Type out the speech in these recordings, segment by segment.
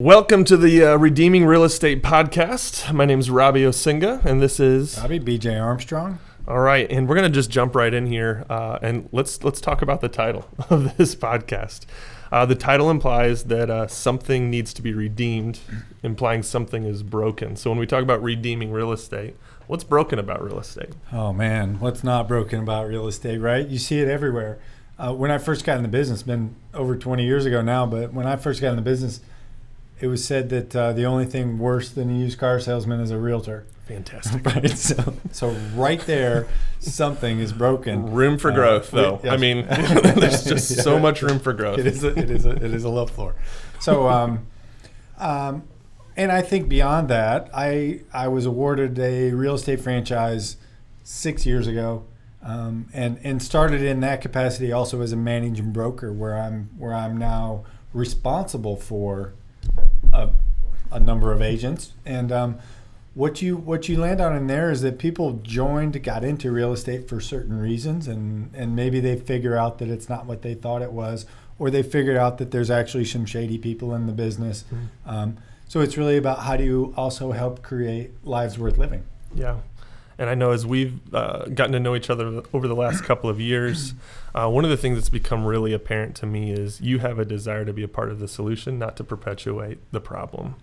Welcome to the Redeeming Real Estate Podcast. My name is Rdios, and this is Bobby, BJ Armstrong. All right, and we're going to just jump right in here, and let's talk about the title of this podcast. The title implies that something needs to be redeemed, implying something is broken. So when we talk about redeeming real estate, what's broken about real estate? Oh man, what's not broken about real estate, right? You see it everywhere. When I first got in the business, been over 20 years ago now, but when I first got in the business, it was said that the only thing worse than a used car salesman is a realtor. Fantastic. Right. So right there, something is broken. Room for growth, though. Yes. I mean, there's just so much room for growth. It is a low floor. So, and I think beyond that, I was awarded a real estate franchise 6 years ago, and started in that capacity also as a managing broker, where I'm now responsible for a number of agents. And what you land on in there is that people got into real estate for certain reasons, and maybe they figure out that it's not what they thought it was, or they figured out that there's actually some shady people in the business. So it's really about how do you also help create lives worth living. Yeah. And I know as we've gotten to know each other over the last couple of years, one of the things that's become really apparent to me is you have a desire to be a part of the solution, not to perpetuate the problem.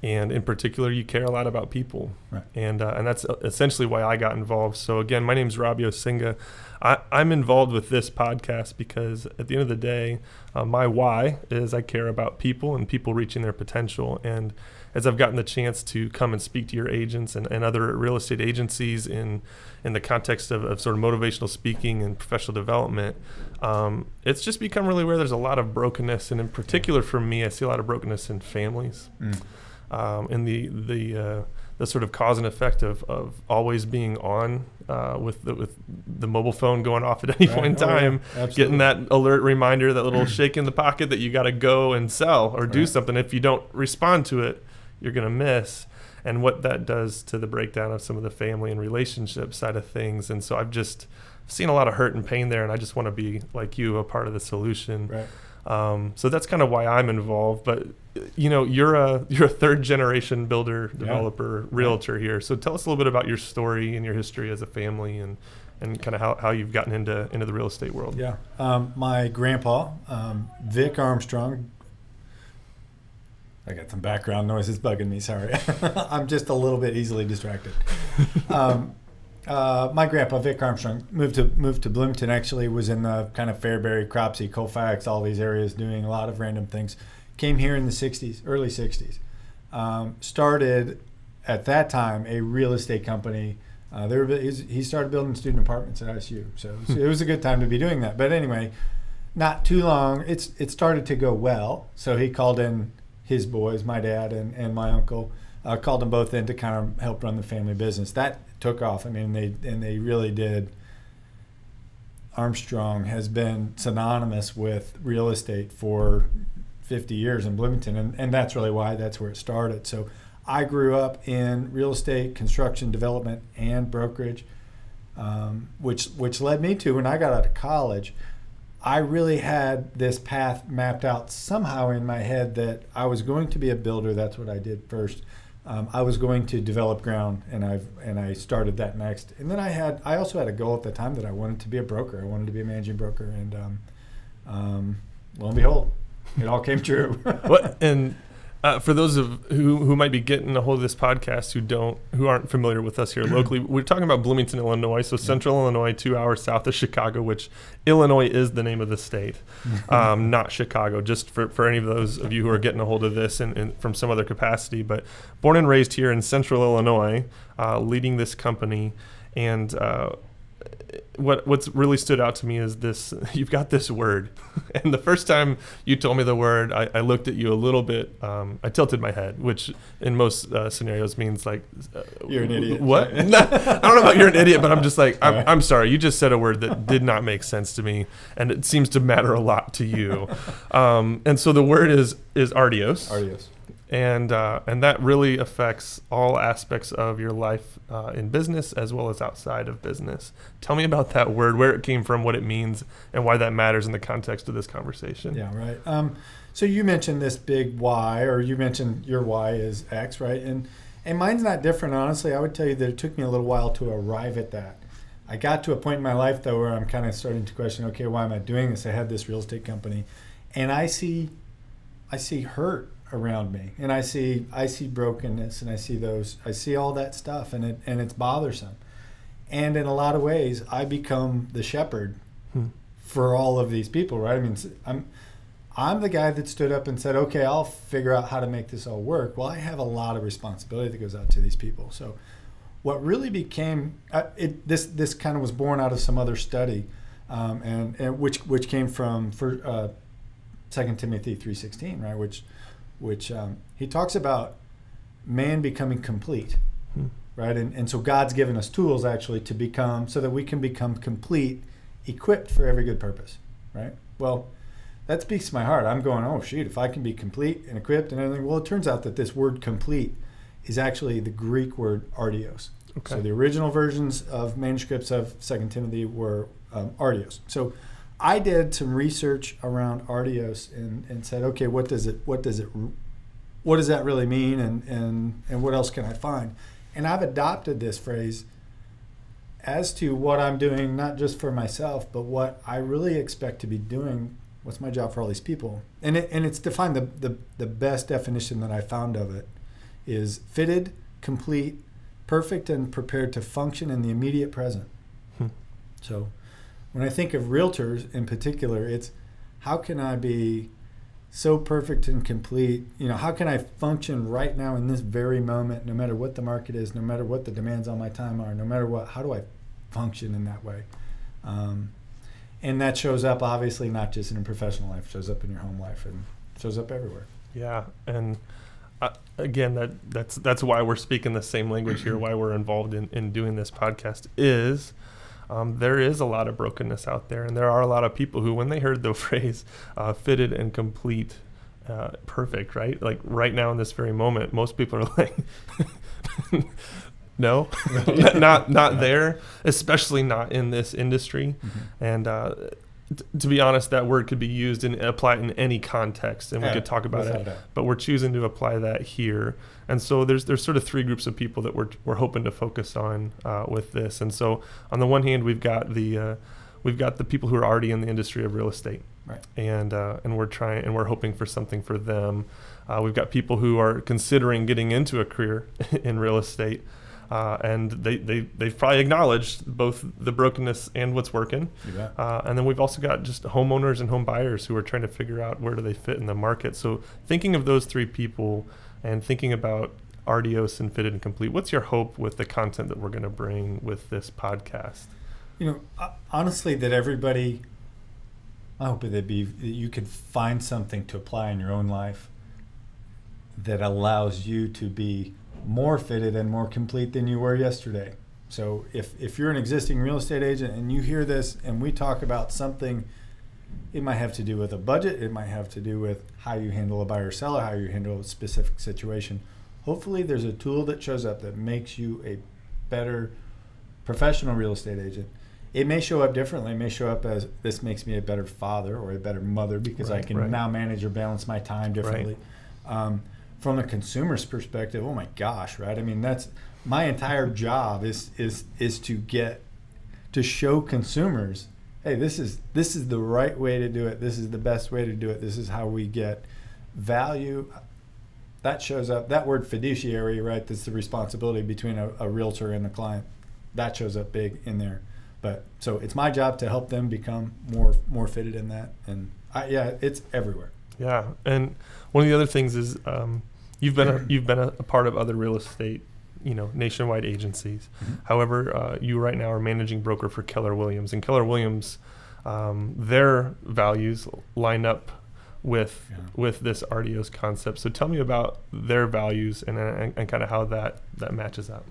And in particular, you care a lot about people. Right. And that's essentially why I got involved. So again, my name is Rdios. I'm involved with this podcast because at the end of the day, my why is I care about people and people reaching their potential. And as I've gotten the chance to come and speak to your agents and other real estate agencies in the context of sort of motivational speaking and professional development, it's just become really where there's a lot of brokenness. And in particular for me, I see a lot of brokenness in families. And the sort of cause and effect of always being on with the mobile phone going off at any point in time, getting that alert reminder, that little shake in the pocket that you got to go and sell or do something. If you don't respond to it, you're going to miss. And what that does to the breakdown of some of the family and relationship side of things. And so I've just seen a lot of hurt and pain there, and I just want to be, like you, a part of the solution. Right. So that's kind of why I'm involved. But you know, you're a third generation builder, developer, realtor here. So tell us a little bit about your story and your history as a family, and kind of how you've gotten into the real estate world. Yeah. My grandpa, Vic Armstrong. I got some background noises bugging me. Sorry. I'm just a little bit easily distracted. My grandpa, Vic Armstrong, moved to Bloomington. Actually, was in the kind of Fairbury, Cropsey, Colfax, all these areas, doing a lot of random things. Came here in the 60s, early 60s. Started at that time a real estate company. He started building student apartments at ISU, so it was a good time to be doing that. But anyway, not too long, it started to go well. So he called in his boys, my dad and my uncle, called them both in to kind of help run the family business. That took off. I mean, they really did. Armstrong has been synonymous with real estate for 50 years in Bloomington, and that's really why that's where it started. So I grew up in real estate, construction, development, and brokerage, which led me to, when I got out of college, I really had this path mapped out somehow in my head that I was going to be a builder. That's what I did first. I was going to develop ground, and I started that next. And then I also had a goal at the time that I wanted to be a broker. I wanted to be a managing broker, and lo and behold, it all came true. What and for those of who might be getting a hold of this podcast who aren't familiar with us here locally, we're talking about Bloomington, Illinois, so Central Illinois, 2 hours south of Chicago, which Illinois is the name of the state, not Chicago, just for any of those of you who are getting a hold of this and from some other capacity. But born and raised here in Central Illinois, leading this company, and what's really stood out to me is this: you've got this word, and the first time you told me the word, I looked at you a little bit. I tilted my head, which in most scenarios means like, you're an idiot. What? I don't know about you're an idiot, but I'm just like, I'm sorry. You just said a word that did not make sense to me, and it seems to matter a lot to you. And so the word is Rdios. Rdios. And that really affects all aspects of your life in business as well as outside of business. Tell me about that word, where it came from, what it means, and why that matters in the context of this conversation. Yeah, right. So you mentioned this big why, or you mentioned your why is X, right? And mine's not different, honestly. I would tell you that it took me a little while to arrive at that. I got to a point in my life, though, where I'm kind of starting to question, okay, why am I doing this? I had this real estate company, and I see hurt around me, and I see brokenness, and I see all that stuff, and it's bothersome. And in a lot of ways, I become the shepherd for all of these people, right? I mean, I'm the guy that stood up and said, okay, I'll figure out how to make this all work. Well, I have a lot of responsibility that goes out to these people. So what really became this kind of was born out of some other study, and which came from 2 Timothy 3:16, right? Which he talks about man becoming complete, right? And so God's given us tools actually to become, so that we can become complete, equipped for every good purpose, right? Well, that speaks to my heart. I'm going, oh shoot, if I can be complete and equipped and everything. Well, it turns out that this word complete is actually the Greek word Rdios. Okay. So the original versions of manuscripts of 2 Timothy were Rdios. So I did some research around Rdios and said, okay, what does that really mean, and what else can I find? And I've adopted this phrase as to what I'm doing, not just for myself, but what I really expect to be doing. What's my job for all these people? And it's defined, the best definition that I found of it is fitted, complete, perfect, and prepared to function in the immediate present. So when I think of realtors in particular, it's how can I be so perfect and complete? How can I function right now in this very moment, no matter what the market is, no matter what the demands on my time are, no matter what, how do I function in that way? And that shows up obviously not just in a professional life, shows up in your home life and shows up everywhere. Yeah, and again, that's why we're speaking the same language here, why we're involved in doing this podcast is there is a lot of brokenness out there, and there are a lot of people who, when they heard the phrase fitted and complete, perfect, right? Like right now in this very moment, most people are like, no, not there, especially not in this industry. And to be honest, that word could be used and applied in any context, and we could talk about it. But we're choosing to apply that here. And so there's sort of 3 groups of people that we're hoping to focus on with this. And so on the one hand, we've got the people who are already in the industry of real estate, right? And we're hoping for something for them. We've got people who are considering getting into a career in real estate. And they've probably acknowledged both the brokenness and what's working. And then we've also got just homeowners and home buyers who are trying to figure out where do they fit in the market. So thinking of those 3 people and thinking about Rdios and Fitted and Complete, what's your hope with the content that we're going to bring with this podcast? Honestly, that everybody, I hope that you could find something to apply in your own life that allows you to be more fitted and more complete than you were yesterday. So if you're an existing real estate agent and you hear this and we talk about something, it might have to do with a budget, it might have to do with how you handle a buyer seller, how you handle a specific situation. Hopefully there's a tool that shows up that makes you a better professional real estate agent. It may show up differently. It may show up as this makes me a better father or a better mother because I can now manage or balance my time differently. From a consumer's perspective, oh my gosh, right? I mean, that's my entire job is to show consumers, hey, this is the right way to do it. This is the best way to do it. This is how we get value. That shows up. That word fiduciary, right? That's the responsibility between a realtor and a client. That shows up big in there. But so it's my job to help them become more fitted in that. And it's everywhere. Yeah, and one of the other things is you've been a part of other real estate, nationwide agencies. However, you right now are managing broker for Keller Williams, and Keller Williams, their values line up with this Rdios concept. So tell me about their values and kind of how that matches up.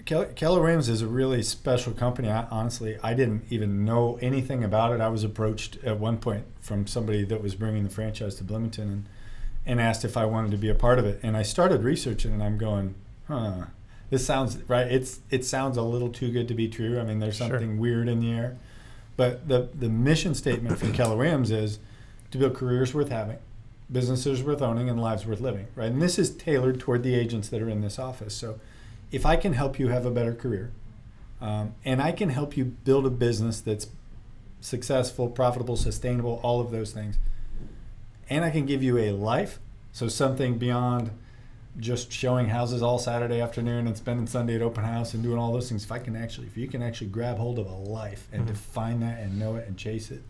Keller Williams is a really special company. Honestly, I didn't even know anything about it. I was approached at one point from somebody that was bringing the franchise to Bloomington and asked if I wanted to be a part of it. And I started researching, and I'm going, this sounds right. It sounds a little too good to be true. I mean, there's something weird in the air. But the mission statement for Keller Williams is to build careers worth having, businesses worth owning, and lives worth living, right? And this is tailored toward the agents that are in this office. So if I can help you have a better career, and I can help you build a business that's successful, profitable, sustainable, all of those things, and I can give you a life, so something beyond just showing houses all Saturday afternoon and spending Sunday at open house and doing all those things. If you can actually grab hold of a life and define that and know it and chase it,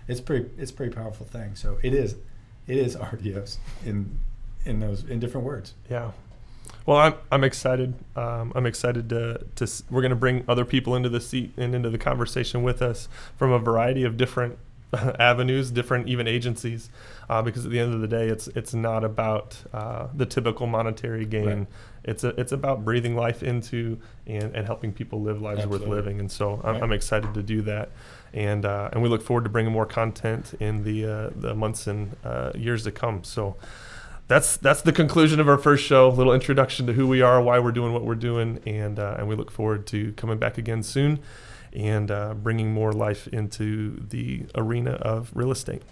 it's a pretty powerful thing. So it is Rdios in different words. Yeah. Well, I'm excited. I'm excited to we're going to bring other people into the seat and into the conversation with us from a variety of different avenues, different even agencies, because at the end of the day, it's not about the typical monetary gain. Right. It's about breathing life into and helping people live lives Absolutely. worth living. And so I'm excited to do that, and we look forward to bringing more content in the months and years to come. So that's the conclusion of our first show. A little introduction to who we are, why we're doing what we're doing, and we look forward to coming back again soon and bringing more life into the arena of real estate.